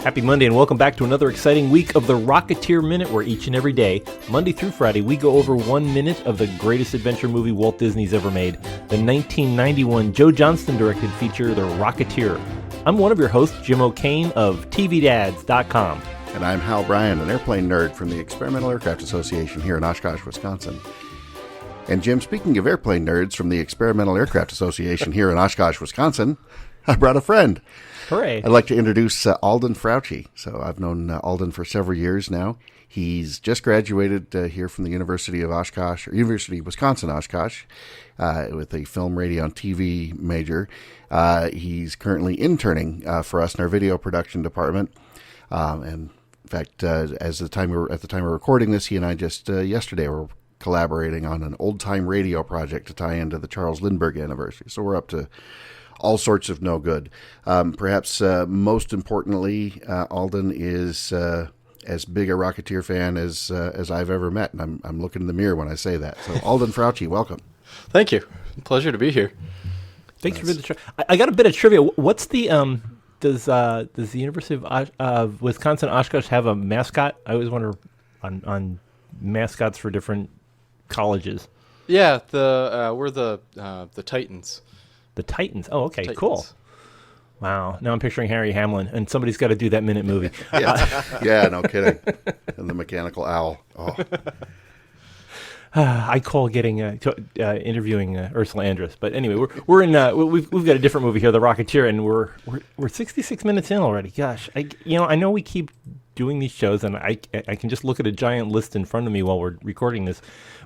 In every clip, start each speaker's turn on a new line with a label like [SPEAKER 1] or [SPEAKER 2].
[SPEAKER 1] Happy Monday and welcome back to another exciting week of the Rocketeer Minute, where each and every day, Monday through Friday, we go over 1 minute of the greatest adventure movie Walt Disney's ever made, the 1991 Joe Johnston-directed feature, The Rocketeer. I'm one of your hosts, Jim O'Kane of TVDads.com.
[SPEAKER 2] And I'm Hal Bryan, an airplane nerd from the Experimental Aircraft Association here in Oshkosh, Wisconsin. And Jim, speaking of airplane nerds from the Experimental Aircraft Association here in Oshkosh, Wisconsin, I brought a friend.
[SPEAKER 1] Hooray.
[SPEAKER 2] I'd like to introduce Alden Frautschy. So I've known Alden for several years now. He's just graduated here from the University of Oshkosh, or University of Wisconsin Oshkosh, with a film, radio, and TV major. He's currently interning for us in our video production department. And in fact, at the time we're recording this, he and I just yesterday were collaborating on an old-time radio project to tie into the Charles Lindbergh anniversary. So we're up to all sorts of no good. Perhaps most importantly, Alden is as big a Rocketeer fan as I've ever met, and I'm looking in the mirror when I say that. So, Alden Frautschy, welcome.
[SPEAKER 3] Thank you. Pleasure to be here.
[SPEAKER 1] Thanks for the I got a bit of trivia. What's the does the University of Wisconsin Oshkosh have a mascot? I always wonder on mascots for different colleges.
[SPEAKER 3] Yeah, we're the Titans.
[SPEAKER 1] The Titans. Oh, okay,
[SPEAKER 3] Titans.
[SPEAKER 1] Cool. Wow. Now I'm picturing Harry Hamlin, and somebody's got to do that minute movie.
[SPEAKER 2] Yeah, no kidding. And the mechanical owl. Oh.
[SPEAKER 1] I call getting interviewing Ursula Andress, but anyway, we're in we've got a different movie here, The Rocketeer, and we're 66 minutes in already. Gosh, I know we keep doing these shows, and I can just look at a giant list in front of me while we're recording this,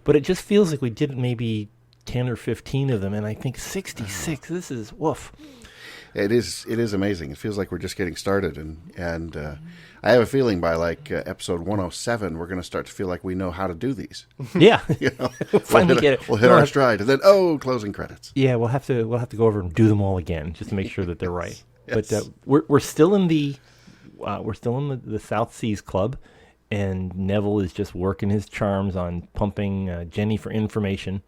[SPEAKER 1] but it just feels like we did maybe 10 or 15 of them, and I think 66. This is woof.
[SPEAKER 2] It is amazing. It feels like we're just getting started, and I have a feeling by episode 107, we're going to start to feel like we know how to do these.
[SPEAKER 1] Yeah,
[SPEAKER 2] Finally get it. We'll hit our stride, and then closing credits.
[SPEAKER 1] Yeah, we'll have to go over and do them all again just to make sure that they're right.
[SPEAKER 2] Yes.
[SPEAKER 1] But we're still in the South Seas Club, and Neville is just working his charms on pumping Jenny for information.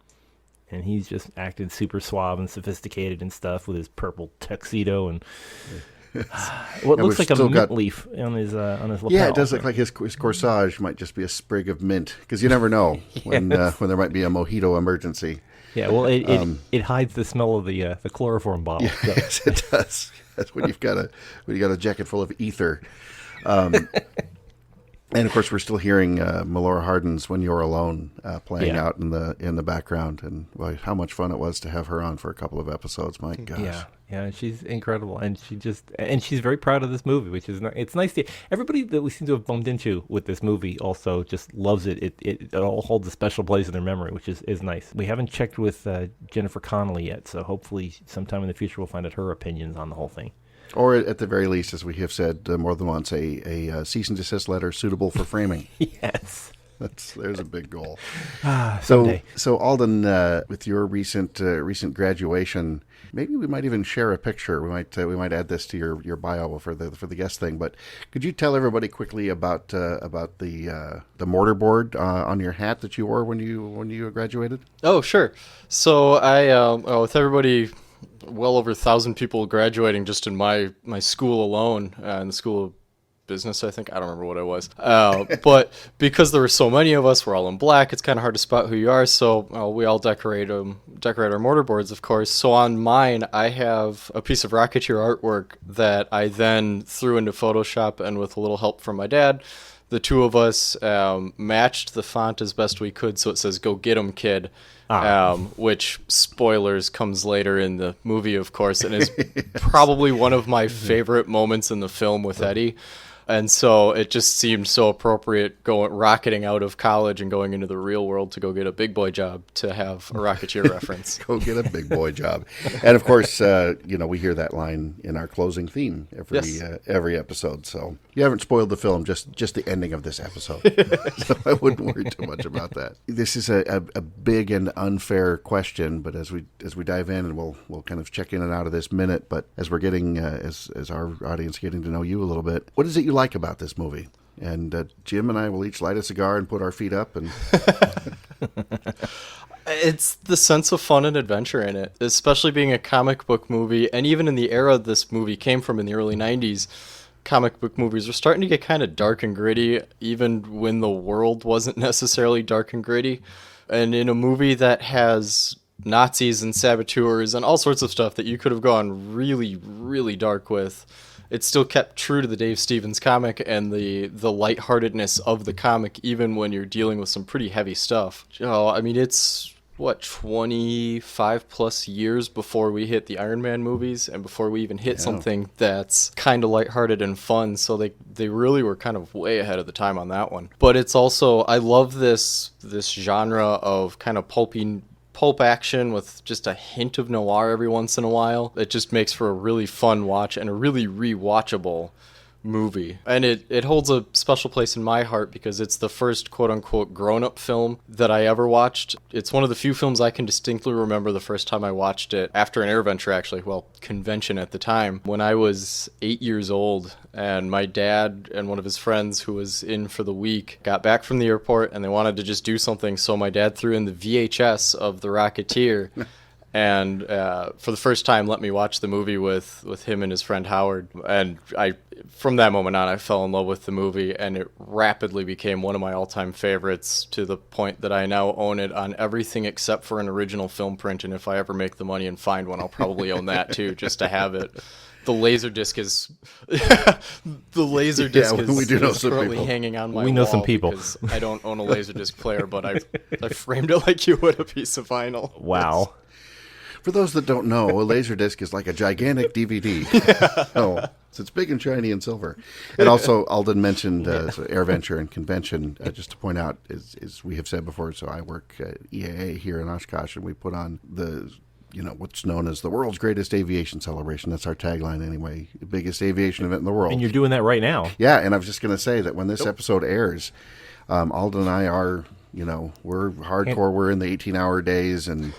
[SPEAKER 1] And he's just acted super suave and sophisticated and stuff with his purple tuxedo and what looks like a mint leaf on his lapel.
[SPEAKER 2] Yeah, it does look like his corsage might just be a sprig of mint, because you never know when there might be a mojito emergency.
[SPEAKER 1] Yeah, well, it hides the smell of the chloroform bottle.
[SPEAKER 2] Yeah, yes, it does. That's when you got a jacket full of ether. And of course, we're still hearing Melora Hardin's "When You're Alone" playing out in the background, and boy, how much fun it was to have her on for a couple of episodes. My gosh,
[SPEAKER 1] yeah, she's incredible, and she's very proud of this movie, which is it's nice to everybody that we seem to have bumped into with this movie also just loves it. It all holds a special place in their memory, which is nice. We haven't checked with Jennifer Connelly yet, so hopefully sometime in the future we'll find out her opinions on the whole thing. Or
[SPEAKER 2] at the very least, as we have said more than once, a cease and desist letter suitable for framing.
[SPEAKER 1] Yes.
[SPEAKER 2] There's a big goal.
[SPEAKER 1] Someday.
[SPEAKER 2] So Alden, with your recent graduation, maybe we might even share a picture. We might add this to your bio for the guest thing. But could you tell everybody quickly about the mortarboard on your hat that you wore when you graduated?
[SPEAKER 3] Oh, sure. So I with everybody. Well over 1,000 people graduating just in my school alone, in the School of Business, I think. I don't remember what it was. But because there were so many of us, we're all in black, it's kind of hard to spot who you are, so we all decorate our mortarboards, of course. So on mine, I have a piece of Rocketeer artwork that I then threw into Photoshop, and with a little help from my dad, the two of us matched the font as best we could, so it says, "Go get 'em, kid." Which, spoilers, comes later in the movie, of course, and is probably one of my favorite moments in the film with Eddie. And so it just seemed so appropriate rocketing out of college and going into the real world to go get a big boy job to have a Rocketeer reference.
[SPEAKER 2] Go get a big boy job. And of course, we hear that line in our closing theme every episode. So you haven't spoiled the film, just the ending of this episode. So I wouldn't worry too much about that. This is a big and unfair question, but as we dive in, and we'll kind of check in and out of this minute, but as we're getting as our audience getting to know you a little bit, what is it you like about this movie? And Jim and I will each light a cigar and put our feet up. And
[SPEAKER 3] It's the sense of fun and adventure in it, especially being a comic book movie. And even in the era this movie came from in the early 90s, comic book movies were starting to get kind of dark and gritty, even when the world wasn't necessarily dark and gritty. And in a movie that has Nazis and saboteurs and all sorts of stuff that you could have gone really, really dark with, it still kept true to the Dave Stevens comic and the lightheartedness of the comic, even when you're dealing with some pretty heavy stuff. I mean, it's, 25 plus years before we hit the Iron Man movies and before we even hit something that's kind of lighthearted and fun. So they really were kind of way ahead of the time on that one. But it's also, I love this genre of kind of pulp action with just a hint of noir every once in a while. It just makes for a really fun watch and a really rewatchable movie. And it holds a special place in my heart because it's the first quote-unquote grown-up film that I ever watched. It's one of the few films I can distinctly remember the first time I watched it after an AirVenture, actually. Well, convention at the time. When I was 8 years old, and my dad and one of his friends who was in for the week got back from the airport, and they wanted to just do something, so my dad threw in the VHS of The Rocketeer. And for the first time let me watch the movie with him and his friend Howard. And from that moment on, I fell in love with the movie, and it rapidly became one of my all-time favorites, to the point that I now own it on everything except for an original film print. And if I ever make the money and find one, I'll probably own that too, just to have it. The Laserdisc is
[SPEAKER 2] we do know
[SPEAKER 3] is
[SPEAKER 2] some
[SPEAKER 3] currently
[SPEAKER 2] people.
[SPEAKER 3] hanging on my
[SPEAKER 1] We know
[SPEAKER 3] wall
[SPEAKER 1] some people.
[SPEAKER 3] because I don't own a Laserdisc player, but I framed it like you would a piece of vinyl.
[SPEAKER 1] Wow.
[SPEAKER 2] For those that don't know, a Laserdisc is like a gigantic DVD. So it's big and shiny and silver. And also, Alden mentioned so AirVenture and convention. Just to point out, as we have said before, so I work at EAA here in Oshkosh, and we put on what's known as the world's greatest aviation celebration. That's our tagline anyway. The biggest aviation event in the world.
[SPEAKER 1] And you're doing that right now.
[SPEAKER 2] Yeah, and I was just going to say that when this episode airs, Alden and I are, we're hardcore. We're in the 18-hour days and...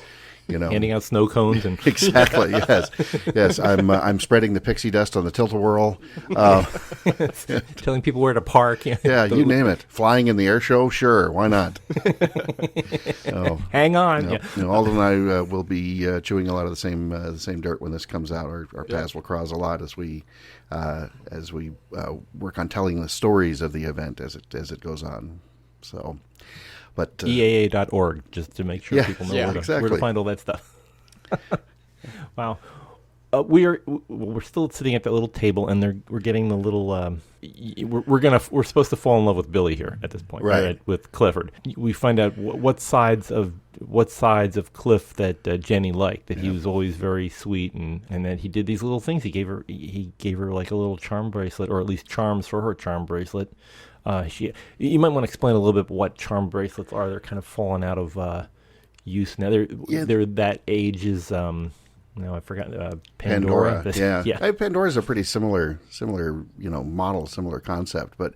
[SPEAKER 1] handing out snow cones and
[SPEAKER 2] exactly, yes. I'm spreading the pixie dust on the tilt-a-whirl.
[SPEAKER 1] telling people where to park.
[SPEAKER 2] Yeah, you name it. Flying in the air show, sure, why not?
[SPEAKER 1] Hang on.
[SPEAKER 2] Alden and I will be chewing a lot of the same dirt when this comes out. Our paths will cross a lot as we work on telling the stories of the event as it goes on. So. But
[SPEAKER 1] EAA.org, just to make sure people know where to find all that stuff. Wow. We're still sitting at that little table, and we're getting the little. We're supposed to fall in love with Billy here at this point, right? With Clifford, we find out what sides of Cliff that Jenny liked. That he was always very sweet, and that he did these little things. He gave her like a little charm bracelet, or at least charms for her charm bracelet. You might want to explain a little bit what charm bracelets are. They're kind of fallen out of use now. They're that age is I forgot Pandora.
[SPEAKER 2] Pandora's a pretty similar model, similar concept. But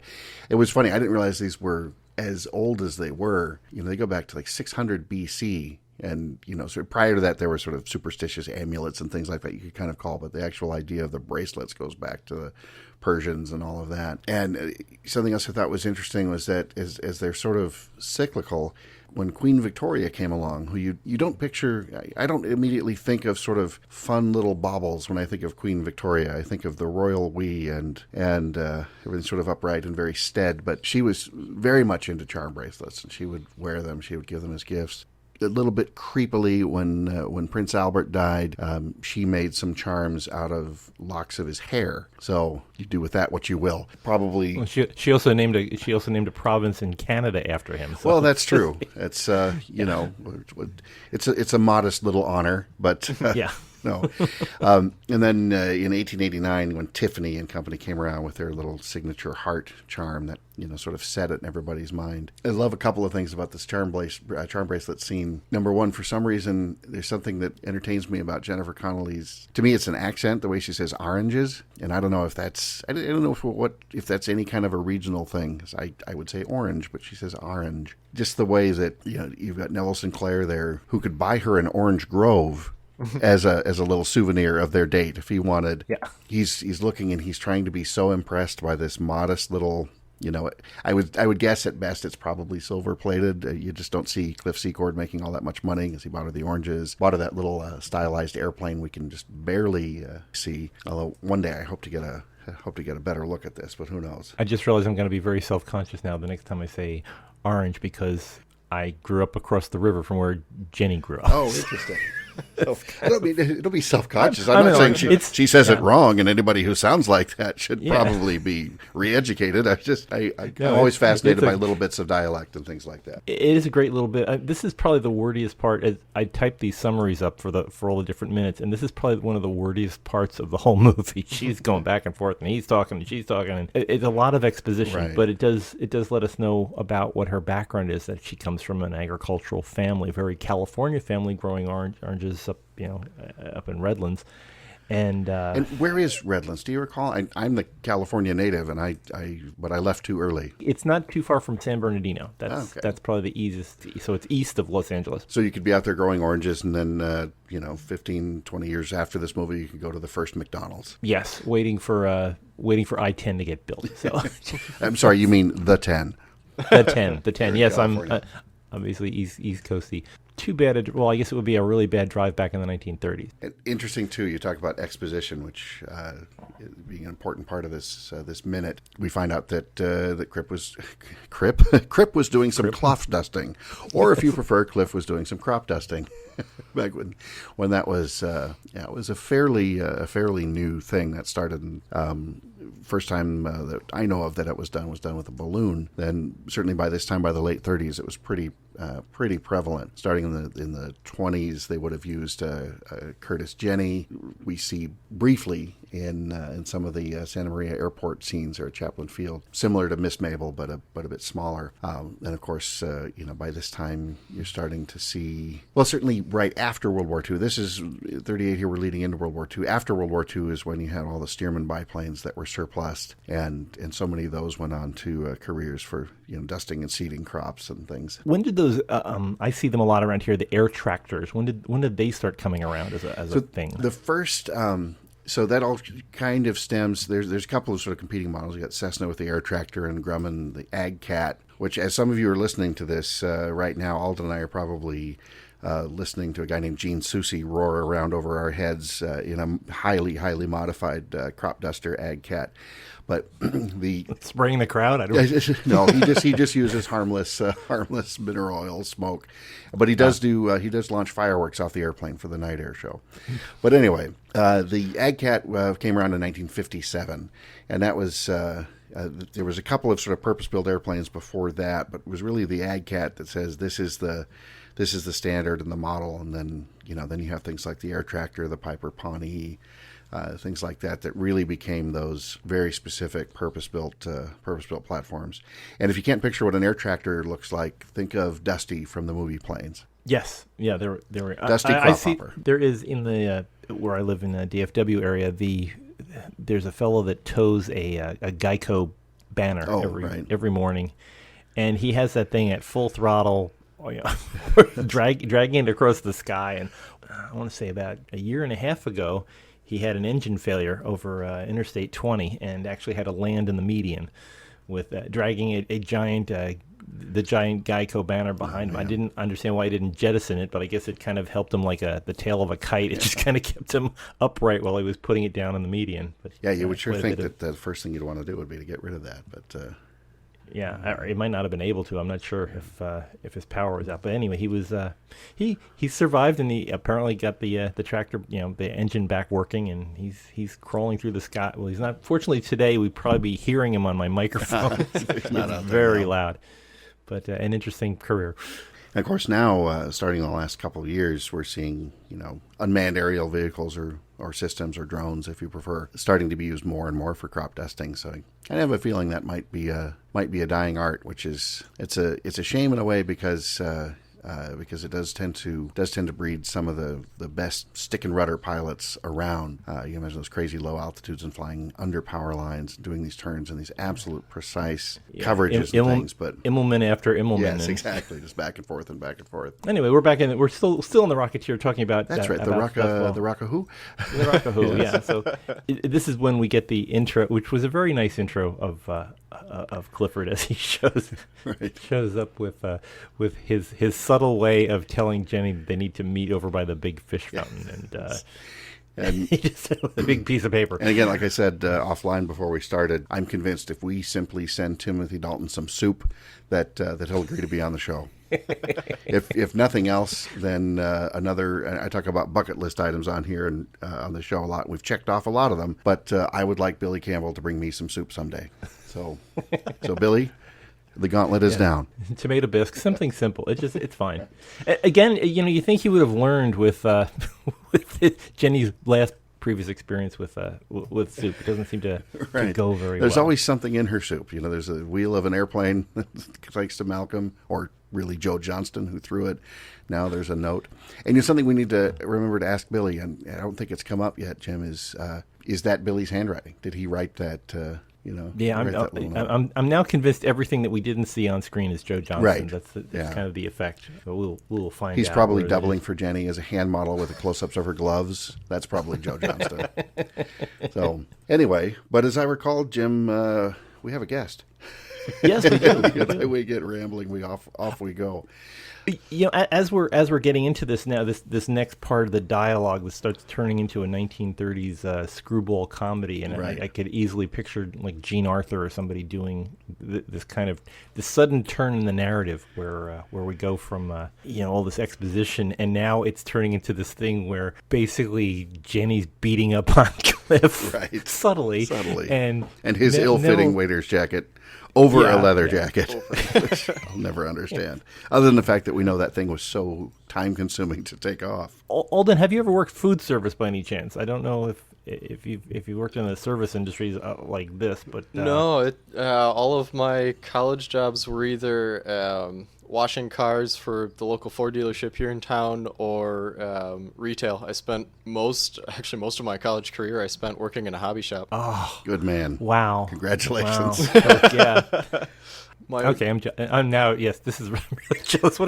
[SPEAKER 2] it was funny. I didn't realize these were as old as they were. They go back to like 600 BC. And, so prior to that, there were sort of superstitious amulets and things like that you could kind of call, but the actual idea of the bracelets goes back to the Persians and all of that. And something else I thought was interesting was that as they're sort of cyclical, when Queen Victoria came along, who you don't picture, I don't immediately think of sort of fun little baubles when I think of Queen Victoria. I think of the royal we and everything sort of upright and very stead, but she was very much into charm bracelets, and she would wear them, she would give them as gifts. A little bit creepily, when Prince Albert died, she made some charms out of locks of his hair. So you do with that what you will. Probably. Well,
[SPEAKER 1] she also named a province in Canada after him. So.
[SPEAKER 2] Well, that's true. It's it's a modest little honor, but
[SPEAKER 1] yeah.
[SPEAKER 2] No. And then in 1889, when Tiffany and company came around with their little signature heart charm that, sort of set it in everybody's mind. I love a couple of things about this charm bracelet scene. Number one, for some reason, there's something that entertains me about Jennifer Connelly's. To me, it's an accent, the way she says oranges. And I don't know if that's, I don't know if that's any kind of a regional thing. I would say orange, but she says orange. Just the way that, you've got Neville Sinclair there, who could buy her an orange grove as a little souvenir of their date if he wanted.
[SPEAKER 1] Yeah.
[SPEAKER 2] He's looking, and he's trying to be so impressed by this modest little, I would guess at best it's probably silver plated. You just don't see Cliff Secord making all that much money, because he bought her the oranges, bought her that little stylized airplane we can just barely see. Although one day I hope to get a hope to get a better look at this, but who knows?
[SPEAKER 1] I just realized I'm going to be very self-conscious now the next time I say orange because I grew up across the river from where Jenny grew up.
[SPEAKER 2] Oh, interesting. I don't mean it'll be self-conscious.
[SPEAKER 1] I
[SPEAKER 2] I'm not
[SPEAKER 1] know,
[SPEAKER 2] saying she says it wrong, and anybody who sounds like that should probably be re-educated. I'm always fascinated by little bits of dialect and things like that.
[SPEAKER 1] It is a great little bit. This is probably the wordiest part. I typed these summaries up for all the different minutes, and this is probably one of the wordiest parts of the whole movie. She's going back and forth, and he's talking, and she's talking, and it's a lot of exposition.
[SPEAKER 2] Right.
[SPEAKER 1] But it does let us know about what her background is. That she comes from an agricultural family, a very California family, growing oranges up in Redlands. And
[SPEAKER 2] where is Redlands? Do you recall? I'm the California native, and but I left too early.
[SPEAKER 1] It's not too far from San Bernardino. That's probably the easiest. So it's east of Los Angeles.
[SPEAKER 2] So you could be out there growing oranges, and then 15, 20 years after this movie, you could go to the first McDonald's.
[SPEAKER 1] Yes, waiting for I-10 to get built. So
[SPEAKER 2] I'm sorry, you mean the 10?
[SPEAKER 1] The 10. Yes,
[SPEAKER 2] California.
[SPEAKER 1] I'm obviously East Coasty. Too bad. Well, I guess it would be a really bad drive back in the 1930s.
[SPEAKER 2] Interesting too. You talk about exposition, which being an important part of this minute. We find out that Crip was doing some cloth dusting, or if you prefer, Cliff was doing some crop dusting. Back when that was it was a fairly new thing that started. First time that I know of that it was done with a balloon. Then certainly by this time, by the late 30s, it was pretty prevalent. Starting in the 20s, they would have used Curtis Jenny. We see briefly in some of the Santa Maria airport scenes or at Chaplin Field, similar to Miss Mabel, but a bit smaller. And of course, by this time you're starting to see. Well, certainly right after World War II. This is 38 here. We're leading into World War II. After World War II is when you had all the Stearman biplanes that were surplused, and so many of those went on to careers for dusting and seeding crops and things.
[SPEAKER 1] When did those? I see them a lot around here. The air tractors. When did they start coming around as a thing?
[SPEAKER 2] The first. So that all kind of stems. There's a couple of sort of competing models. You got Cessna with the air tractor and Grumman the Ag Cat. Which, as some of you are listening to this right now, Alden and I are probably listening to a guy named Gene Soucy roar around over our heads in a highly modified crop duster Ag Cat. But
[SPEAKER 1] spraying the crowd. I don't.
[SPEAKER 2] No, he just uses harmless mineral oil smoke. But he does launch fireworks off the airplane for the night air show. But anyway, the Ag Cat came around in 1957, and that was. There was a couple of sort of purpose-built airplanes before that, but it was really the Ag Cat that says this is the standard and the model, and then you have things like the air tractor, the Piper Pawnee, things like that really became those very specific purpose-built platforms. And if you can't picture what an air tractor looks like, think of Dusty from the movie Planes.
[SPEAKER 1] Yes, yeah, there were
[SPEAKER 2] Dusty crop hopper.
[SPEAKER 1] There is in the where I live in the DFW area. There's a fellow that tows a Geico banner every morning, and he has that thing at full throttle, dragging it across the sky. And I want to say about a year and a half ago, he had an engine failure over Interstate 20 and actually had to land in the median with dragging a giant the giant Geico banner behind him. I didn't understand why he didn't jettison it, but I guess it kind of helped him like the tail of a kite. It just kind of kept him upright while he was putting it down in the median. But
[SPEAKER 2] yeah, you would sure think that the first thing you'd want to do would be to get rid of that. But
[SPEAKER 1] yeah, it might not have been able to. I'm not sure if his power was out. But anyway, he was he survived, and he apparently got the tractor, the engine back working, and he's crawling through the sky. Well, he's not. Fortunately, today we'd probably be hearing him on my microphone. It's very loud. But an interesting career.
[SPEAKER 2] And of course, now, starting in the last couple of years, we're seeing, unmanned aerial vehicles or systems or drones, if you prefer, starting to be used more and more for crop dusting. So I have a feeling that might be a dying art, which is it's a shame in a way because it does tend to breed some of the best stick and rudder pilots around. You imagine those crazy low altitudes and flying under power lines, doing these turns and these absolute precise coverages and things. But
[SPEAKER 1] Immelman after Immelman.
[SPEAKER 2] Yes, exactly, just back and forth and back and forth.
[SPEAKER 1] Anyway, we're back in. We're still in the Rocketeer talking about.
[SPEAKER 2] That's right, the Rockahoo.
[SPEAKER 1] The Rockahoo, yeah. So this is when we get the intro, which was a very nice intro of Clifford as he shows up with his subtle way of telling Jenny they need to meet over by the big fish fountain.
[SPEAKER 2] And
[SPEAKER 1] He just said with a big piece of paper.
[SPEAKER 2] And again, like I said offline before we started, I'm convinced if we simply send Timothy Dalton some soup, that he'll agree to be on the show. If nothing else, then another. I talk about bucket list items on here and on the show a lot. We've checked off a lot of them, but I would like Billy Campbell to bring me some soup someday. So Billy, the gauntlet is down.
[SPEAKER 1] Tomato bisque, something simple. It's fine. Again, you think he would have learned with Jenny's last previous experience with soup. It doesn't seem to go very well.
[SPEAKER 2] There's always something in her soup. There's a wheel of an airplane, thanks to Malcolm, or really Joe Johnston, who threw it. Now there's a note. And something we need to remember to ask Billy, and I don't think it's come up yet, Jim, is that Billy's handwriting? Did he write that?
[SPEAKER 1] Yeah, I'm now convinced everything that we didn't see on screen is Joe Johnston.
[SPEAKER 2] Right.
[SPEAKER 1] That's kind of the effect. So we'll find out.
[SPEAKER 2] He's probably doubling for Jenny as a hand model with the close-ups of her gloves. That's probably Joe Johnston. So anyway, but as I recall, Jim, we have a guest.
[SPEAKER 1] Yes, we do.
[SPEAKER 2] We get rambling. Off we go.
[SPEAKER 1] As we're getting into this now, this next part of the dialogue that starts turning into a 1930s screwball comedy, and I could easily picture like Jean Arthur or somebody doing this sudden turn in the narrative where we go from all this exposition, and now it's turning into this thing where basically Jenny's beating up on Cliff subtly, and
[SPEAKER 2] his ill-fitting waiter's jacket over a leather jacket, which I'll never understand. Other than the fact that we know that thing was so time-consuming to take off.
[SPEAKER 1] Alden, have you ever worked food service by any chance? I don't know if you worked in the service industries like this, but
[SPEAKER 3] no. All of my college jobs were either washing cars for the local Ford dealership here in town or retail. I spent most of my college career I spent working in a hobby shop.
[SPEAKER 1] Oh,
[SPEAKER 2] good man! Wow, congratulations!
[SPEAKER 1] Wow. Yeah. I'm now. Yes, this is really jealous.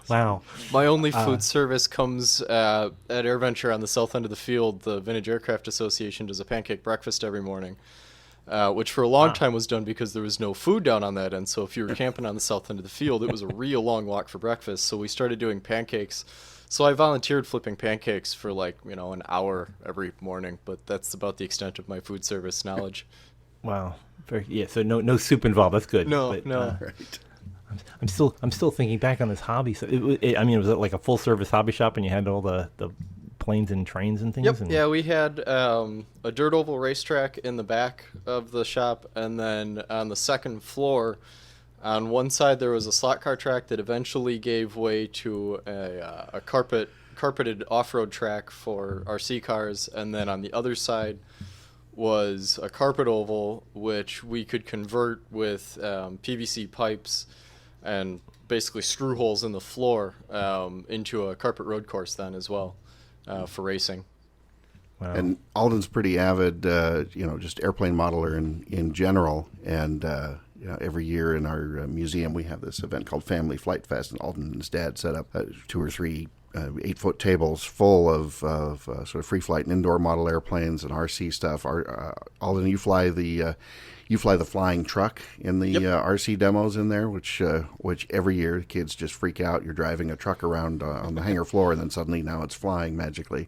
[SPEAKER 1] Wow!
[SPEAKER 3] My only food service comes at AirVenture on the south end of the field. The Vintage Aircraft Association does a pancake breakfast every morning. Which for a long time was done because there was no food down on that end. So if you were camping on the south end of the field, it was a real long walk for breakfast. So we started doing pancakes. So I volunteered flipping pancakes for an hour every morning. But that's about the extent of my food service knowledge.
[SPEAKER 1] Wow. So no soup involved. That's good.
[SPEAKER 3] No.
[SPEAKER 2] Right.
[SPEAKER 1] I'm still thinking back on this hobby. So was it like a full service hobby shop, and you had all the planes and trains and things?
[SPEAKER 3] Yep. Yeah, we had a dirt oval racetrack in the back of the shop, and then on the second floor, on one side there was a slot car track that eventually gave way to a carpeted off-road track for RC cars, and then on the other side was a carpet oval which we could convert with PVC pipes and basically screw holes in the floor into a carpet road course then as well. For racing.
[SPEAKER 2] Wow. And Alden's pretty avid, just airplane modeler in general. And every year in our museum we have this event called Family Flight Fest, and Alden and his dad set up 2 or 3 8-foot tables full of sort of free flight and indoor model airplanes and RC stuff. Alden, you fly the flying truck in the RC demos in there, which every year the kids just freak out. You're driving a truck around on the hangar floor, and then suddenly now it's flying magically.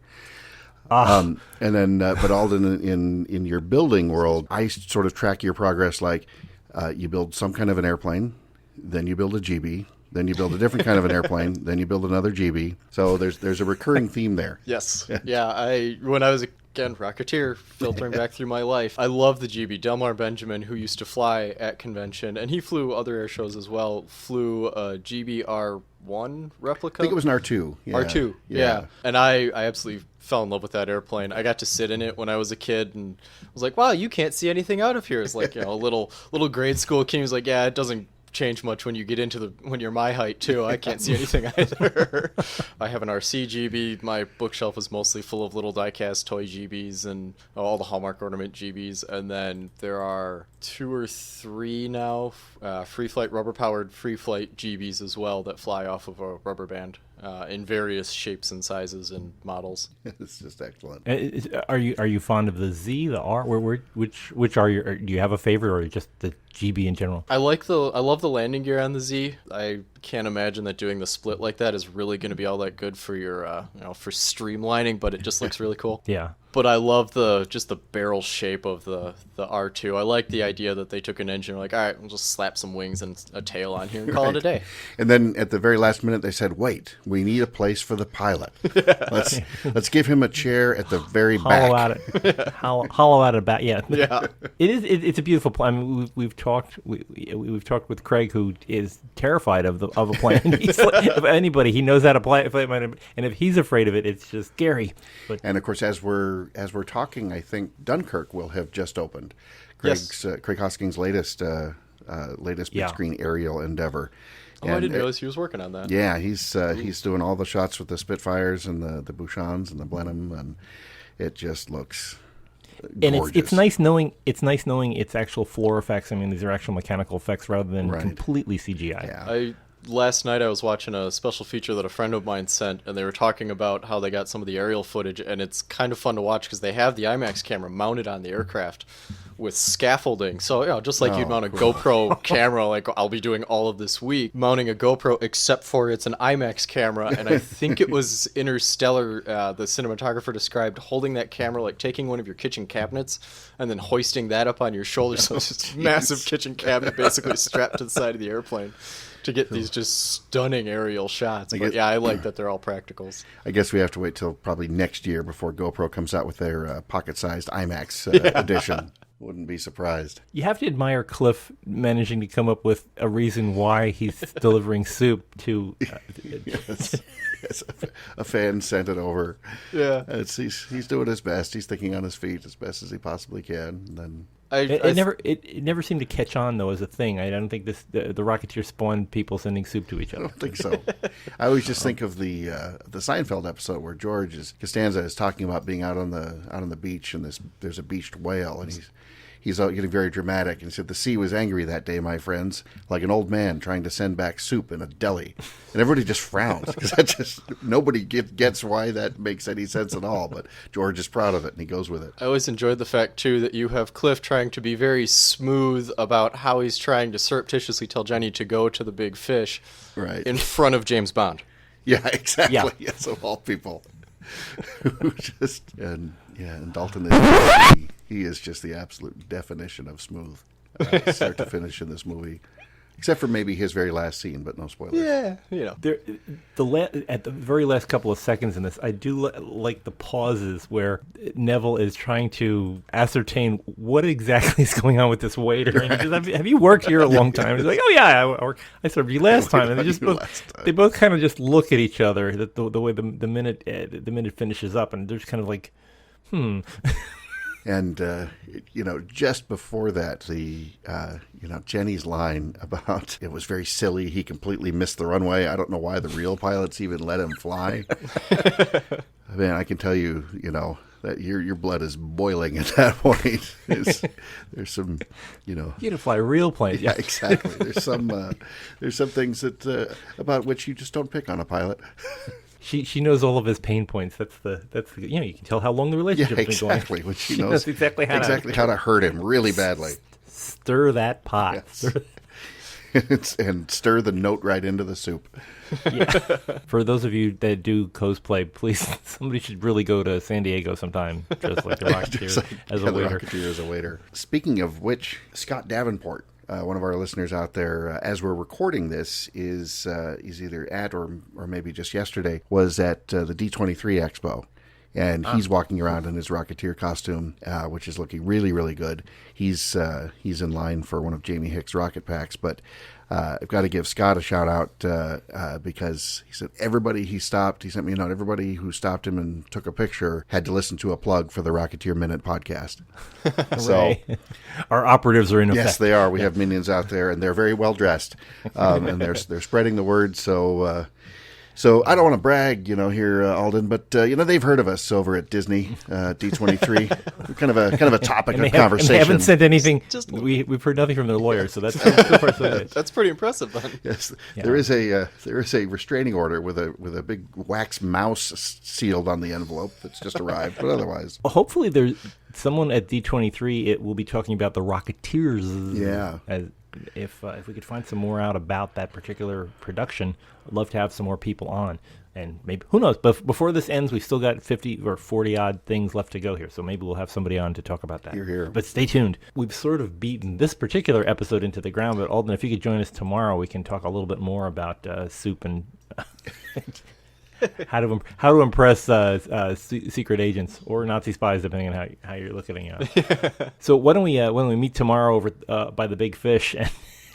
[SPEAKER 2] And then, but Alden, in your building world, I sort of track your progress like you build some kind of an airplane, then you build a GB, then you build a different kind of an airplane, then you build another GB. So there's a recurring theme there.
[SPEAKER 3] Yes. Yeah. When I was again, Rocketeer, filtering back through my life. I love the GB. Delmar Benjamin, who used to fly at convention, and he flew other air shows as well, flew a GB R1 replica.
[SPEAKER 2] I think it was an R2. Yeah.
[SPEAKER 3] R2, yeah. And I absolutely fell in love with that airplane. I got to sit in it when I was a kid, and I was like, wow, you can't see anything out of here. It's like, a little grade school kid was like, yeah, it doesn't change much when you get into when you're my height too. I can't see anything either. I have an RC GB. My bookshelf is mostly full of little diecast toy GBs and all the Hallmark ornament GBs, and then there are 2 or 3 now free flight rubber powered free flight GBs as well that fly off of a rubber band in various shapes and sizes and models.
[SPEAKER 2] It's just excellent.
[SPEAKER 1] Are you fond of the Z, the R? Which are your? Do you have a favorite, or just the GB in general?
[SPEAKER 3] I love the landing gear on the Z. I can't imagine that doing the split like that is really going to be all that good for your for streamlining, but it just looks really cool.
[SPEAKER 1] Yeah.
[SPEAKER 3] But I love just the barrel shape of the R2. I like the idea that they took an engine, like, all right, we'll just slap some wings and a tail on here and call it a day.
[SPEAKER 2] And then at the very last minute, they said, "Wait, we need a place for the pilot. Let's give him a chair at the very back."
[SPEAKER 1] Hollow out of back. Yeah,
[SPEAKER 3] Yeah.
[SPEAKER 1] It's a beautiful plane. I mean, we've talked with Craig, who is terrified of a plane. He's like, if anybody, he knows how to play, and if he's afraid of it, it's just scary. But
[SPEAKER 2] And of course, as we're talking, I think Dunkirk will have just opened. Craig Hosking's latest big screen aerial endeavor.
[SPEAKER 3] Oh, I didn't realize he was working on that.
[SPEAKER 2] Yeah, he's doing all the shots with the Spitfires and the Bouchons and the Blenheim, and it just looks
[SPEAKER 1] and
[SPEAKER 2] gorgeous.
[SPEAKER 1] it's nice knowing it's actual floor effects. I mean, these are actual mechanical effects rather than completely CGI.
[SPEAKER 2] Yeah.
[SPEAKER 3] Last night I was watching a special feature that a friend of mine sent, and they were talking about how they got some of the aerial footage, and it's kind of fun to watch because they have the IMAX camera mounted on the aircraft with scaffolding. So, just like you'd mount a GoPro camera, like I'll be doing all of this week, mounting a GoPro, except for it's an IMAX camera. And I think it was Interstellar, the cinematographer described holding that camera, like taking one of your kitchen cabinets and then hoisting that up on your shoulder. So it's just a massive kitchen cabinet basically strapped to the side of the airplane to get these just stunning aerial shots. But I like that they're all practicals.
[SPEAKER 2] I guess we have to wait till probably next year before GoPro comes out with their pocket-sized IMAX edition. Wouldn't be surprised.
[SPEAKER 1] You have to admire Cliff managing to come up with a reason why he's delivering soup to.
[SPEAKER 2] Yes, a fan sent it over.
[SPEAKER 3] Yeah,
[SPEAKER 2] he's doing his best. He's thinking on his feet as best as he possibly can. And then
[SPEAKER 1] it never seemed to catch on though as a thing. I don't think the Rocketeer spawned people sending soup to each other.
[SPEAKER 2] I don't think so. I always just think of the Seinfeld episode where Costanza is talking about being out on the beach, and there's a beached whale, and he's out getting very dramatic, and he said, "The sea was angry that day, my friends, like an old man trying to send back soup in a deli." And everybody just frowns because nobody gets why that makes any sense at all. But George is proud of it, and he goes with it.
[SPEAKER 3] I always enjoyed the fact too that you have Cliff trying to be very smooth about how he's trying to surreptitiously tell Jenny to go to the big fish,
[SPEAKER 2] right,
[SPEAKER 3] in front of James Bond.
[SPEAKER 2] Yeah, exactly.
[SPEAKER 1] Yeah.
[SPEAKER 2] Yes, of all people. And Dalton is he is just the absolute definition of smooth, start to finish in this movie, except for maybe his very last scene, but no spoilers.
[SPEAKER 3] Yeah,
[SPEAKER 1] At the very last couple of seconds in this, I do like the pauses where Neville is trying to ascertain what exactly is going on with this waiter. And he says, have you worked here a long time? He's like, "Oh yeah, I served you last time." And they both kind of just look at each other. The way the minute finishes up, and they're just kind of like,
[SPEAKER 2] And just before that, Jenny's line about it was very silly. He completely missed the runway. I don't know why the real pilots even let him fly. Man, I can tell you, that your blood is boiling at that point. There's some,
[SPEAKER 1] you gotta fly real planes.
[SPEAKER 2] Yeah, exactly. There's some things that about which you just don't pick on a pilot.
[SPEAKER 1] She knows all of his pain points. That's the you can tell how long the relationship's been going.
[SPEAKER 2] Exactly. When she knows
[SPEAKER 1] exactly how
[SPEAKER 2] to hurt him really badly.
[SPEAKER 1] Stir that pot.
[SPEAKER 2] Yes. And stir the note right into the soup.
[SPEAKER 1] Yeah. For those of you that do cosplay, please, somebody should really go to San Diego sometime, just like the Rocketeer
[SPEAKER 2] as a waiter. Speaking of which, Scott Davenport, one of our listeners out there, as we're recording this, is either at or maybe just yesterday was at the D23 Expo, and he's walking around in his Rocketeer costume, which is looking really, really good. He's in line for one of Jamie Hick's rocket packs, but I've got to give Scott a shout out because he said he sent me a note. Everybody who stopped him and took a picture had to listen to a plug for the Rocketeer Minute podcast. So
[SPEAKER 1] our operatives are in effect.
[SPEAKER 2] Yes, they are. We have minions out there, and they're very well dressed, and they're spreading the word. So I don't want to brag, here, Alden, but they've heard of us over at Disney D23. We're kind of a topic of conversation.
[SPEAKER 1] They haven't sent anything. We've heard nothing from their lawyers, so that's so far so good.
[SPEAKER 3] That's pretty impressive, then.
[SPEAKER 2] Yes, yeah. There is a restraining order with a big wax mouse sealed on the envelope that's just arrived, but otherwise,
[SPEAKER 1] hopefully there's someone at D23. It will be talking about the Rocketeers.
[SPEAKER 2] Yeah.
[SPEAKER 1] If we could find some more out about that particular production, I'd love to have some more people on. And maybe, who knows, but before this ends, we've still got 50 or 40 odd things left to go here. So maybe we'll have somebody on to talk about that.
[SPEAKER 2] Hear, hear.
[SPEAKER 1] But stay tuned. We've sort of beaten this particular episode into the ground, but Alden, if you could join us tomorrow, we can talk a little bit more about soup and how to impress secret agents or Nazi spies, depending on how you're looking at it. So why don't we meet tomorrow over by the Big Fish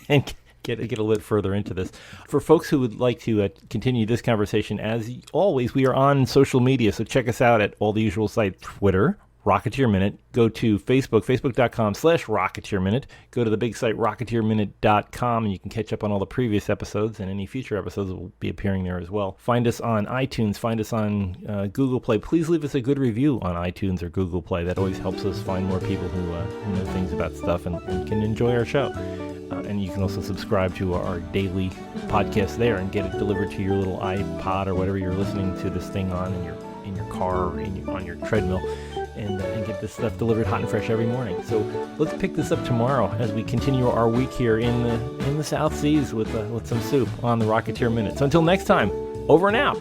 [SPEAKER 1] and get a little further into this. For folks who would like to continue this conversation, as always, we are on social media, so check us out at all the usual sites: Twitter, Rocketeer Minute. Go to Facebook, facebook.com/Rocketeer Minute. Go to the big site, rocketeerminute.com, and you can catch up on all the previous episodes, and any future episodes will be appearing there as well. Find us on iTunes. Find us on Google Play. Please leave us a good review on iTunes or Google Play. That always helps us find more people who know things about stuff and can enjoy our show. And you can also subscribe to our daily podcast there and get it delivered to your little iPod or whatever you're listening to this thing on in your car or on your treadmill, and get this stuff delivered hot and fresh every morning. So let's pick this up tomorrow as we continue our week here in the South Seas with some soup on the Rocketeer Minute. So until next time, over and out.